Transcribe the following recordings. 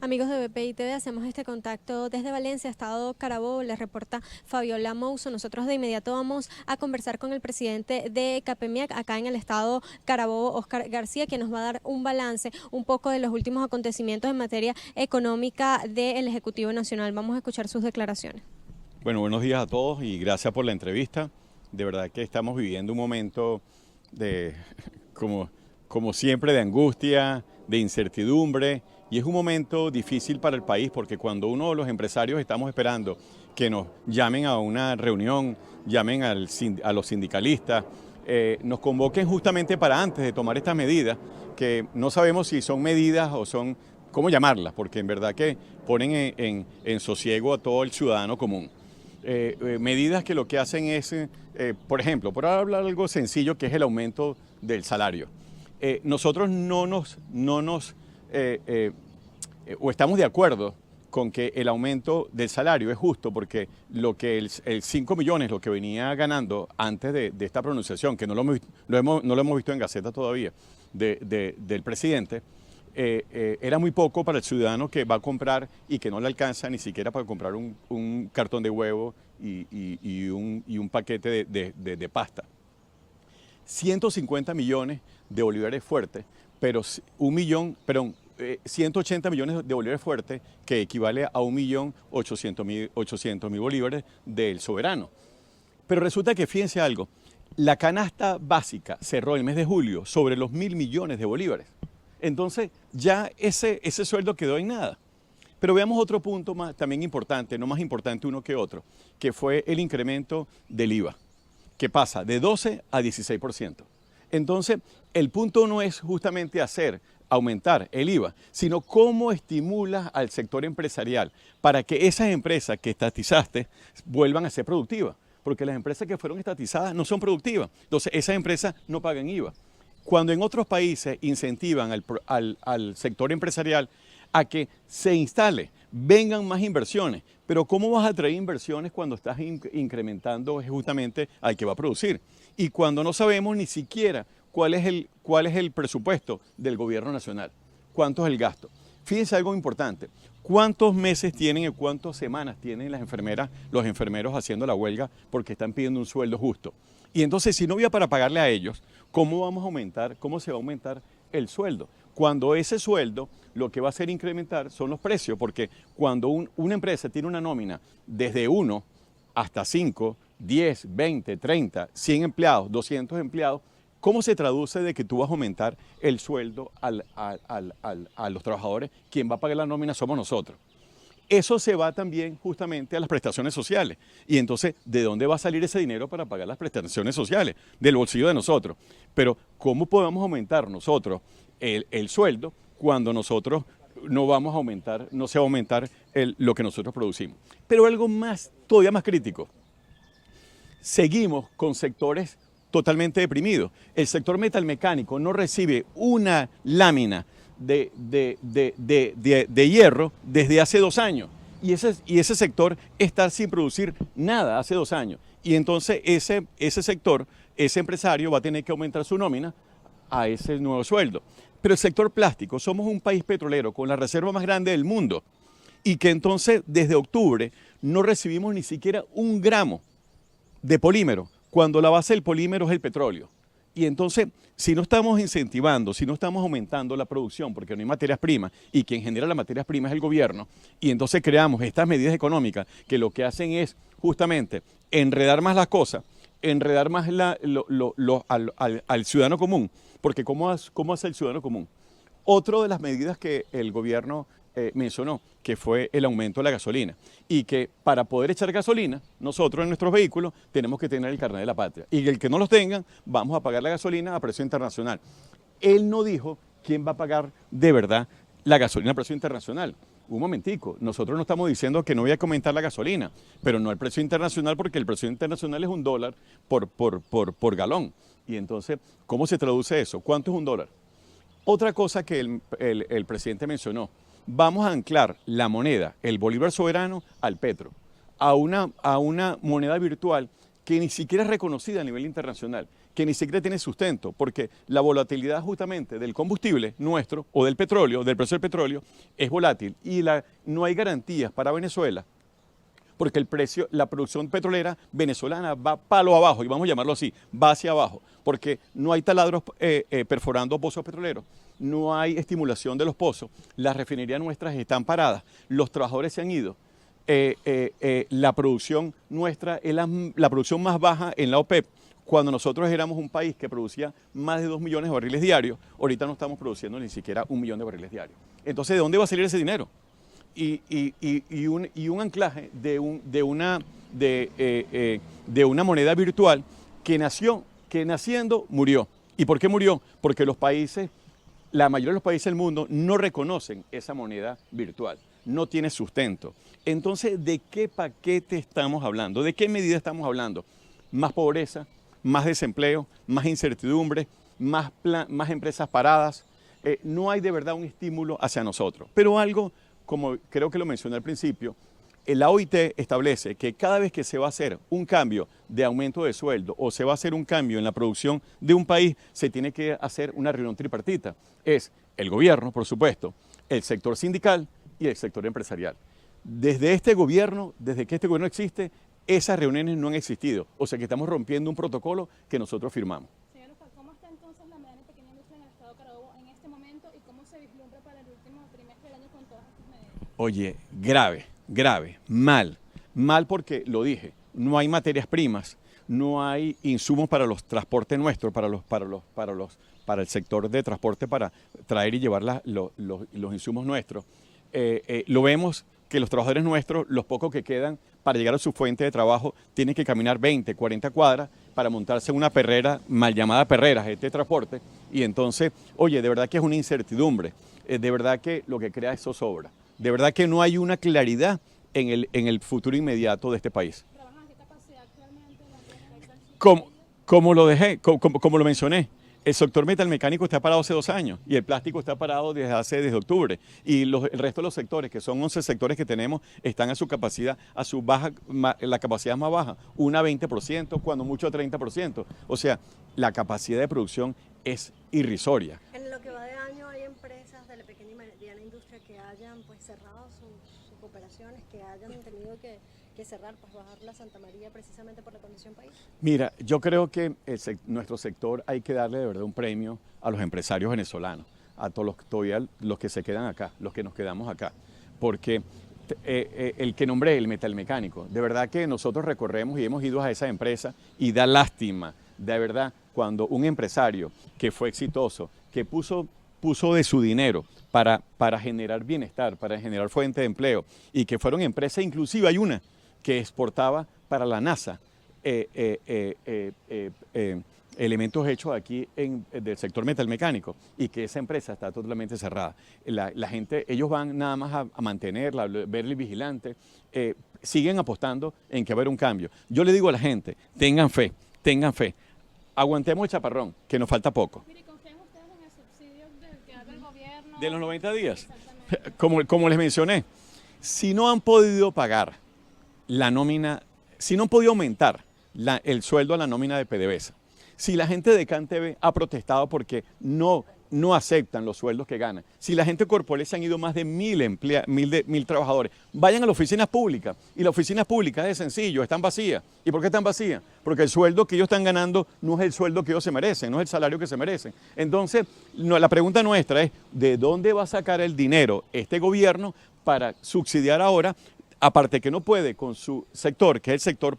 Amigos de BPI TV, hacemos este contacto desde Valencia, Estado Carabobo, les reporta Fabiola Mouso. Nosotros de inmediato vamos a conversar con el presidente de CAPEMIAC acá en el Estado Carabobo, Óscar García, quien nos va a dar un balance un poco de los últimos acontecimientos en materia económica del Ejecutivo Nacional. Vamos a escuchar sus declaraciones. Bueno, buenos días a todos y gracias por la entrevista. De verdad que estamos viviendo un momento de, como siempre, de angustia, de incertidumbre, y es un momento difícil para el país porque cuando uno de los empresarios estamos esperando que nos llamen a una reunión, llamen a los sindicalistas, nos convoquen justamente para antes de tomar estas medidas, que no sabemos si son medidas o son, ¿cómo llamarlas? Porque en verdad que ponen en sosiego a todo el ciudadano común. Medidas que lo que hacen es, por ejemplo, por hablar algo sencillo que es el aumento del salario. Nosotros o estamos de acuerdo con que el aumento del salario es justo porque lo que el 5 millones, lo que venía ganando antes de esta pronunciación, que no lo hemos visto en Gaceta todavía, del presidente, era muy poco para el ciudadano que va a comprar y que no le alcanza ni siquiera para comprar un cartón de huevo y un paquete de pasta. 150 millones de bolívares fuertes, pero 180 millones de bolívares fuertes, que equivale a 1.800.000 bolívares del soberano. Pero resulta que, fíjense algo, la canasta básica cerró el mes de julio sobre los 1.000 millones de bolívares. Entonces ya ese sueldo quedó en nada. Pero veamos otro punto también importante, no más importante uno que otro, que fue el incremento del IVA, que pasa de 12 a 16%. Entonces, el punto no es justamente aumentar el IVA, sino cómo estimulas al sector empresarial para que esas empresas que estatizaste vuelvan a ser productivas, porque las empresas que fueron estatizadas no son productivas, entonces esas empresas no pagan IVA. Cuando en otros países incentivan al sector empresarial a que se instale, vengan más inversiones, pero ¿cómo vas a traer inversiones cuando estás incrementando justamente al que va a producir? Y cuando no sabemos ni siquiera cuál es el presupuesto del gobierno nacional, cuánto es el gasto. Fíjense algo importante, ¿cuántos meses tienen y cuántas semanas tienen las enfermeras, los enfermeros haciendo la huelga porque están pidiendo un sueldo justo? Y entonces, si no había para pagarle a ellos, ¿cómo se va a aumentar el sueldo? Cuando ese sueldo lo que va a hacer incrementar son los precios, porque cuando una empresa tiene una nómina desde 1 hasta 5, 10, 20, 30, 100 empleados, 200 empleados, ¿cómo se traduce de que tú vas a aumentar el sueldo a los trabajadores? Quien va a pagar la nómina somos nosotros. Eso se va también justamente a las prestaciones sociales. Y entonces, ¿de dónde va a salir ese dinero para pagar las prestaciones sociales? Del bolsillo de nosotros. Pero, ¿cómo podemos aumentar nosotros el sueldo cuando nosotros no se va a aumentar lo que nosotros producimos? Pero algo todavía más crítico. Seguimos con sectores totalmente deprimidos. El sector metalmecánico no recibe una lámina de hierro desde hace 2 años. Y ese sector está sin producir nada hace 2 años. Y entonces ese sector, ese empresario va a tener que aumentar su nómina a ese nuevo sueldo. Pero el sector plástico, somos un país petrolero con la reserva más grande del mundo y que entonces desde octubre no recibimos ni siquiera 1 gramo de polímero, cuando la base del polímero es el petróleo. Y entonces, si no estamos incentivando, si no estamos aumentando la producción, porque no hay materias primas, y quien genera las materias primas es el gobierno, y entonces creamos estas medidas económicas que lo que hacen es justamente enredar más las cosas, enredar más al ciudadano común, porque ¿cómo hace el ciudadano común? Otra de las medidas que el gobierno mencionó, que fue el aumento de la gasolina, y que para poder echar gasolina, nosotros en nuestros vehículos tenemos que tener el carnet de la patria, y el que no los tengan, vamos a pagar la gasolina a precio internacional. Él no dijo quién va a pagar de verdad la gasolina a precio internacional. Un momentico, nosotros no estamos diciendo que no voy a aumentar la gasolina, pero no el precio internacional, porque el precio internacional es $1 por galón. Y entonces, ¿cómo se traduce eso? ¿Cuánto es $1? Otra cosa que el presidente mencionó, vamos a anclar la moneda, el bolívar soberano, al petro, a una moneda virtual que ni siquiera es reconocida a nivel internacional, que ni siquiera tiene sustento, porque la volatilidad justamente del combustible nuestro o del petróleo, del precio del petróleo, es volátil y no hay garantías para Venezuela, porque el precio, la producción petrolera venezolana va palo abajo, y vamos a llamarlo así, va hacia abajo, porque no hay taladros perforando pozos petroleros, no hay estimulación de los pozos, las refinerías nuestras están paradas, los trabajadores se han ido. La producción nuestra es la producción más baja en la OPEP. Cuando nosotros éramos un país que producía más de 2 millones de barriles diarios, ahorita no estamos produciendo ni siquiera 1 millón de barriles diarios. Entonces, ¿de dónde va a salir ese dinero? Y un anclaje de una moneda virtual que naciendo murió. ¿Y por qué murió? Porque la mayoría de los países del mundo no reconocen esa moneda virtual, no tiene sustento. Entonces, ¿de qué paquete estamos hablando? ¿De qué medida estamos hablando? Más pobreza, más desempleo, más incertidumbre, más empresas paradas. No hay de verdad un estímulo hacia nosotros. Pero algo, como creo que lo mencioné al principio, la OIT establece que cada vez que se va a hacer un cambio de aumento de sueldo o se va a hacer un cambio en la producción de un país, se tiene que hacer una reunión tripartita. Es el gobierno, por supuesto, el sector sindical y el sector empresarial. Desde que este gobierno existe, esas reuniones no han existido. O sea que estamos rompiendo un protocolo que nosotros firmamos. Señor Oscar, ¿cómo está entonces la mediana y pequeña industria en el estado de Carabobo en este momento y cómo se vislumbra para el último trimestre del año con todas estas medidas? Oye, grave, mal porque lo dije, no hay materias primas, no hay insumos para los transportes nuestros, para el sector de transporte, para traer y llevar los insumos nuestros. Lo vemos que los trabajadores nuestros, los pocos que quedan para llegar a su fuente de trabajo, tienen que caminar 20, 40 cuadras para montarse en una perrera, mal llamada perrera, este transporte, y entonces, oye, de verdad que es una incertidumbre, de verdad que lo que crea es zozobra, de verdad que no hay una claridad en el futuro inmediato de este país. ¿Trabajan a qué capacidad actualmente? Como lo mencioné, el sector metalmecánico está parado hace 2 años y el plástico está parado desde octubre. Y el resto de los sectores, que son 11 sectores que tenemos, están a su capacidad, la capacidad más baja, una 20%, cuando mucho 30%. O sea, la capacidad de producción es irrisoria. En lo que va de año hay empresas de la pequeña y mediana industria que hayan pues cerrado sus operaciones, que hayan tenido que cerrar, pues bajar la Santa María precisamente por la condición país. Mira, yo creo que nuestro sector hay que darle de verdad un premio a los empresarios venezolanos, a todos los que se quedan acá, los que nos quedamos acá, porque el que nombré, el metalmecánico, de verdad que nosotros recorremos y hemos ido a esa empresa y da lástima, de verdad, cuando un empresario que fue exitoso, que puso de su dinero para generar bienestar, para generar fuente de empleo, y que fueron empresas, inclusive hay una que exportaba para la NASA elementos hechos aquí del sector metalmecánico, y que esa empresa está totalmente cerrada. La gente, ellos van nada más a mantenerla, verle vigilante, siguen apostando en que va a haber un cambio. Yo le digo a la gente, tengan fe, aguantemos el chaparrón, que nos falta poco. Mire, ¿confían ustedes en el subsidio que haga el gobierno? De los 90 días, Exactamente. como les mencioné, si no han podido pagar la nómina, si no han podido aumentar el sueldo a la nómina de PDVSA, si la gente de CanTV ha protestado porque no aceptan los sueldos que ganan, si la gente de Corpoelec se han ido más de 1.000 trabajadores, vayan a las oficinas públicas, y las oficinas públicas es sencillo, están vacías. ¿Y por qué están vacías? Porque el sueldo que ellos están ganando no es el sueldo que ellos se merecen, no es el salario que se merecen. Entonces, la pregunta nuestra es, ¿de dónde va a sacar el dinero este gobierno para subsidiar ahora? Aparte que no puede con su sector, que es el sector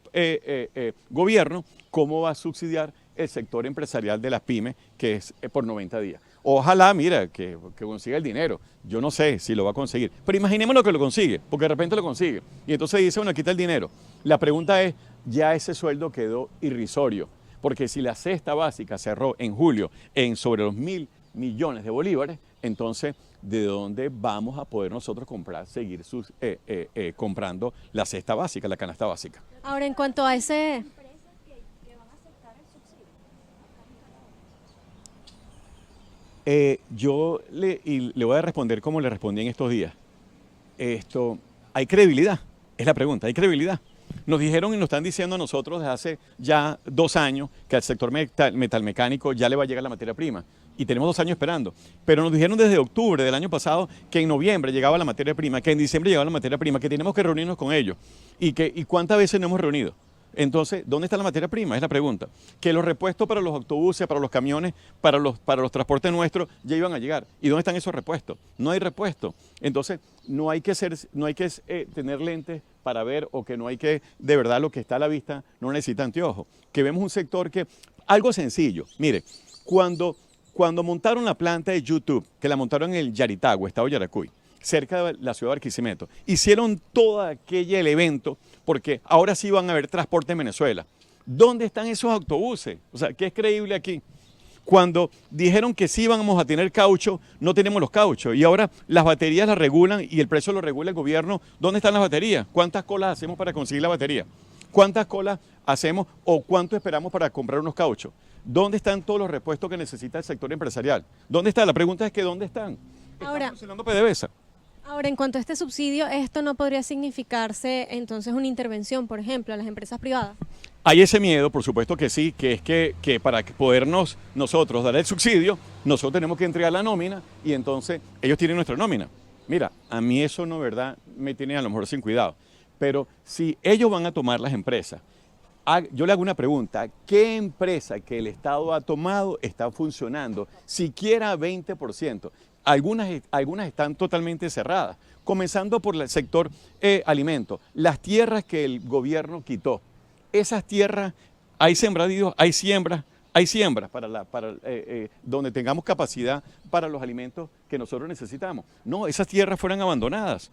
gobierno, ¿cómo va a subsidiar el sector empresarial de las pymes, que es por 90 días? Ojalá, mira, que consiga el dinero. Yo no sé si lo va a conseguir, pero imaginemos lo que lo consigue, porque de repente lo consigue. Y entonces dice, bueno, quita el dinero. La pregunta es, ya ese sueldo quedó irrisorio, porque si la cesta básica cerró en julio en sobre los 1.000 millones de bolívares, entonces, ¿de dónde vamos a poder nosotros seguir comprando la cesta básica, la canasta básica? Ahora, en cuanto a ese... Yo le voy a responder como le respondí en estos días. Hay credibilidad, es la pregunta, ¿hay credibilidad? Nos dijeron y nos están diciendo a nosotros desde hace ya 2 años que al sector metalmecánico ya le va a llegar la materia prima. Y tenemos 2 años esperando. Pero nos dijeron desde octubre del año pasado que en noviembre llegaba la materia prima, que en diciembre llegaba la materia prima, que tenemos que reunirnos con ellos. ¿Y cuántas veces nos hemos reunido? Entonces, ¿dónde está la materia prima? Es la pregunta. Que los repuestos para los autobuses, para los camiones, para los transportes nuestros ya iban a llegar. ¿Y dónde están esos repuestos? No hay repuestos. Entonces, no hay que tener lentes para ver, o que no hay que, de verdad, lo que está a la vista no necesita anteojos. Que vemos un sector que, algo sencillo. Mire, cuando montaron la planta de YouTube, que la montaron en el Yaritagua, estado Yaracuy, cerca de la ciudad de Barquisimeto, hicieron todo aquel evento porque ahora sí van a haber transporte en Venezuela. ¿Dónde están esos autobuses? O sea, ¿qué es creíble aquí? Cuando dijeron que sí íbamos a tener caucho, no tenemos los cauchos. Y ahora las baterías las regulan y el precio lo regula el gobierno. ¿Dónde están las baterías? ¿Cuántas colas hacemos para conseguir la batería? ¿Cuántas colas hacemos o cuánto esperamos para comprar unos cauchos? ¿Dónde están todos los repuestos que necesita el sector empresarial? ¿Dónde está? La pregunta es que ¿dónde están? Ahora, ¿Están funcionando PDVSA? Ahora, en cuanto a este subsidio, ¿esto no podría significarse entonces una intervención, por ejemplo, a las empresas privadas? Hay ese miedo, por supuesto que sí, que es que para podernos nosotros dar el subsidio, nosotros tenemos que entregar la nómina y entonces ellos tienen nuestra nómina. Mira, a mí eso no, ¿verdad?, me tiene a lo mejor sin cuidado. Pero si ellos van a tomar las empresas, yo le hago una pregunta: ¿qué empresa que el Estado ha tomado está funcionando siquiera 20%? Algunas están totalmente cerradas, comenzando por el sector alimentos. Las tierras que el gobierno quitó, esas tierras, hay sembradíos, hay siembras para donde tengamos capacidad para los alimentos que nosotros necesitamos. No, esas tierras fueron abandonadas.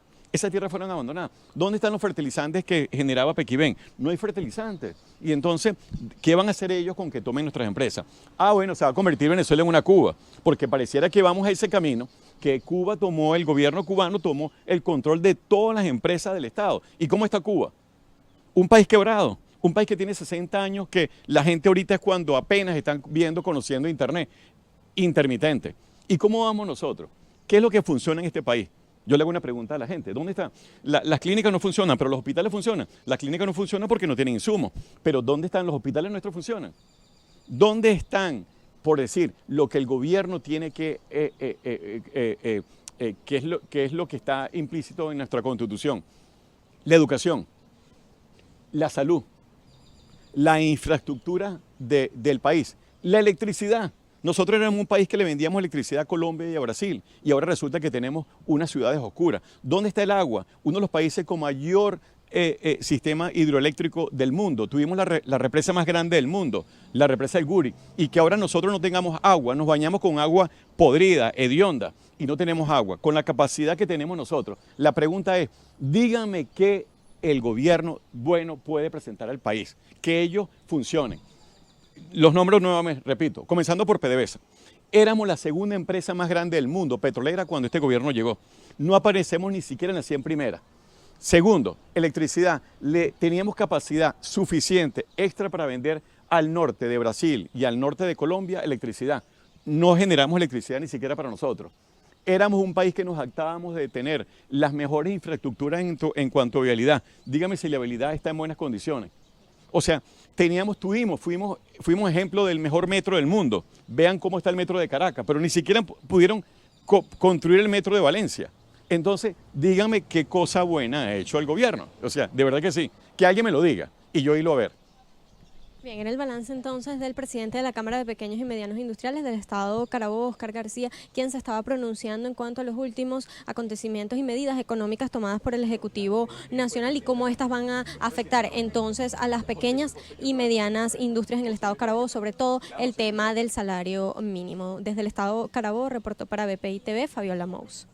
¿Dónde están los fertilizantes que generaba Pequibén? No hay fertilizantes. Y entonces, ¿qué van a hacer ellos con que tomen nuestras empresas? Bueno, se va a convertir Venezuela en una Cuba, porque pareciera que vamos a ese camino, que el gobierno cubano tomó el control de todas las empresas del Estado. ¿Y cómo está Cuba? Un país quebrado, un país que tiene 60 años, que la gente ahorita es cuando apenas están conociendo Internet, intermitente. ¿Y cómo vamos nosotros? ¿Qué es lo que funciona en este país? Yo le hago una pregunta a la gente: ¿dónde está? Las clínicas no funcionan, pero los hospitales funcionan. Las clínicas no funcionan porque no tienen insumos. Pero ¿dónde están los hospitales nuestros? Funcionan. ¿Dónde están, por decir, lo que el gobierno tiene que, qué es lo que está implícito en nuestra Constitución? La educación, la salud, la infraestructura del país, la electricidad. Nosotros éramos un país que le vendíamos electricidad a Colombia y a Brasil, y ahora resulta que tenemos unas ciudades oscuras. ¿Dónde está el agua? Uno de los países con mayor sistema hidroeléctrico del mundo. Tuvimos la represa más grande del mundo, la represa del Guri, y que ahora nosotros no tengamos agua, nos bañamos con agua podrida, hedionda, y no tenemos agua, con la capacidad que tenemos nosotros. La pregunta es: díganme qué el gobierno bueno puede presentar al país, que ellos funcionen. Los nombres nuevamente, repito, comenzando por PDVSA. Éramos la segunda empresa más grande del mundo, petrolera, cuando este gobierno llegó. No aparecemos ni siquiera en las 100 primeras. Segundo, electricidad. Teníamos capacidad suficiente, extra, para vender al norte de Brasil y al norte de Colombia electricidad. No generamos electricidad ni siquiera para nosotros. Éramos un país que nos jactábamos de tener las mejores infraestructuras en cuanto a vialidad. Dígame si la vialidad está en buenas condiciones. O sea, fuimos ejemplo del mejor metro del mundo. Vean cómo está el metro de Caracas, pero ni siquiera pudieron construir el metro de Valencia. Entonces, díganme qué cosa buena ha hecho el gobierno. O sea, de verdad que sí. Que alguien me lo diga y yo irlo a ver. Bien, en el balance entonces del presidente de la Cámara de Pequeños y Medianos Industriales del Estado Carabobo, Oscar García, quien se estaba pronunciando en cuanto a los últimos acontecimientos y medidas económicas tomadas por el Ejecutivo Nacional y cómo estas van a afectar entonces a las pequeñas y medianas industrias en el Estado Carabobo, sobre todo el tema del salario mínimo. Desde el Estado Carabobo reportó para BPI TV Fabiola Mous.